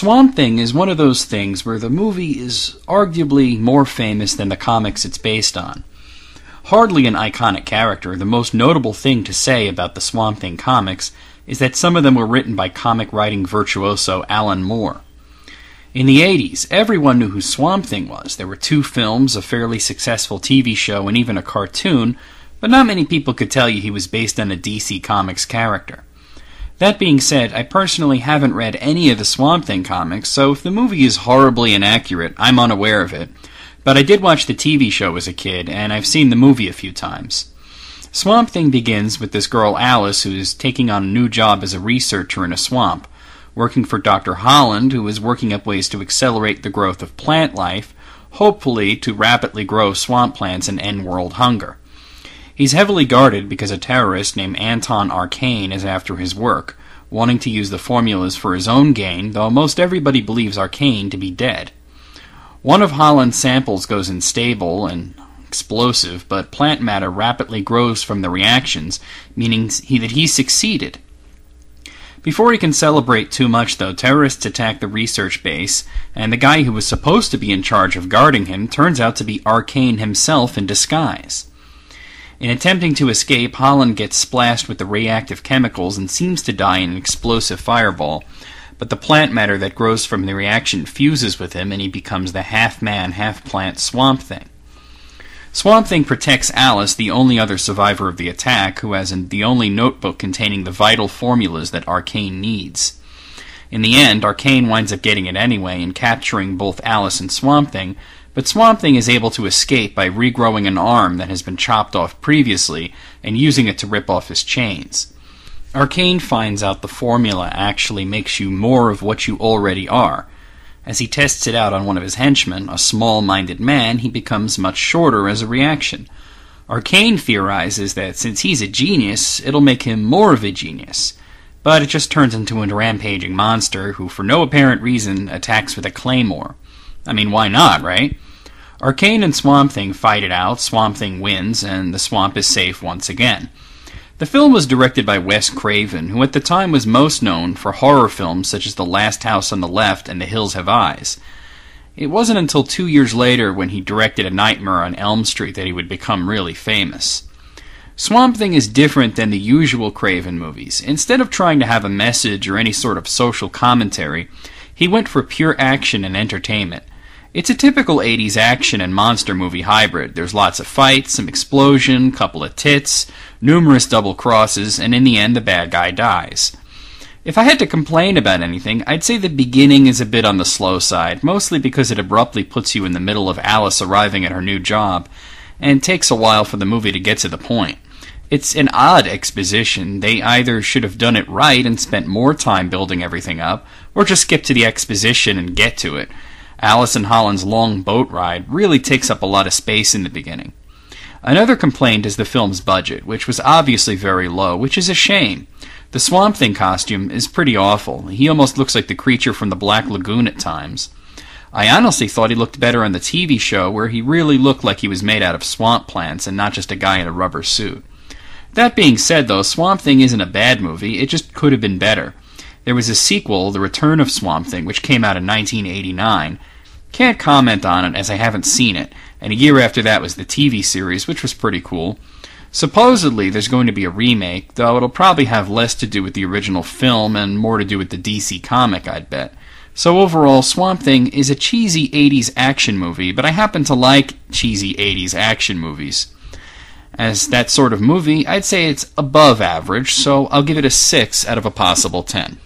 Swamp Thing is one of those things where the movie is arguably more famous than the comics it's based on. Hardly an iconic character, the most notable thing to say about the Swamp Thing comics is that some of them were written by comic writing virtuoso Alan Moore. In the 80s, everyone knew who Swamp Thing was. There were 2 films, a fairly successful TV show, and even a cartoon, but not many people could tell you he was based on a DC Comics character. That being said, I personally haven't read any of the Swamp Thing comics, so if the movie is horribly inaccurate, I'm unaware of it. But I did watch the TV show as a kid, and I've seen the movie a few times. Swamp Thing begins with this girl Alice who is taking on a new job as a researcher in a swamp, working for Dr. Holland, who is working up ways to accelerate the growth of plant life, hopefully to rapidly grow swamp plants and end world hunger. He's heavily guarded because a terrorist named Anton Arcane is after his work, wanting to use the formulas for his own gain, though most everybody believes Arcane to be dead. One of Holland's samples goes unstable and explosive, but plant matter rapidly grows from the reactions, meaning that he succeeded. Before he can celebrate too much, though, terrorists attack the research base, and the guy who was supposed to be in charge of guarding him turns out to be Arcane himself in disguise. In attempting to escape, Holland gets splashed with the reactive chemicals and seems to die in an explosive fireball, but the plant matter that grows from the reaction fuses with him and he becomes the half-man, half-plant Swamp Thing. Swamp Thing protects Alice, the only other survivor of the attack, who has the only notebook containing the vital formulas that Arcane needs. In the end, Arcane winds up getting it anyway and capturing both Alice and Swamp Thing, but Swamp Thing is able to escape by regrowing an arm that has been chopped off previously and using it to rip off his chains. Arcane finds out the formula actually makes you more of what you already are. As he tests it out on one of his henchmen, a small-minded man, he becomes much shorter as a reaction. Arcane theorizes that since he's a genius, it'll make him more of a genius. But it just turns into a rampaging monster who, for no apparent reason, attacks with a claymore. I mean, why not, right? Arcane and Swamp Thing fight it out, Swamp Thing wins, and the swamp is safe once again. The film was directed by Wes Craven, who at the time was most known for horror films such as The Last House on the Left and The Hills Have Eyes. It wasn't until 2 years later when he directed A Nightmare on Elm Street that he would become really famous. Swamp Thing is different than the usual Craven movies. Instead of trying to have a message or any sort of social commentary, he went for pure action and entertainment. It's a typical 80s action and monster movie hybrid. There's lots of fights, some explosion, couple of tits, numerous double crosses, and in the end the bad guy dies. If I had to complain about anything, I'd say the beginning is a bit on the slow side, mostly because it abruptly puts you in the middle of Alice arriving at her new job, and takes a while for the movie to get to the point. It's an odd exposition. They either should have done it right and spent more time building everything up, or just skip to the exposition and get to it. Alice and Holland's long boat ride really takes up a lot of space in the beginning. Another complaint is the film's budget, which was obviously very low, which is a shame. The Swamp Thing costume is pretty awful. He almost looks like the creature from the Black Lagoon at times. I honestly thought he looked better on the TV show, where he really looked like he was made out of swamp plants and not just a guy in a rubber suit. That being said, though, Swamp Thing isn't a bad movie, it just could have been better. There was a sequel, The Return of Swamp Thing, which came out in 1989. Can't comment on it as I haven't seen it, and a year after that was the TV series, which was pretty cool. Supposedly there's going to be a remake, though it'll probably have less to do with the original film and more to do with the DC comic, I'd bet. So overall, Swamp Thing is a cheesy 80s action movie, but I happen to like cheesy 80s action movies. As that sort of movie, I'd say it's above average, so I'll give it a 6 out of a possible 10.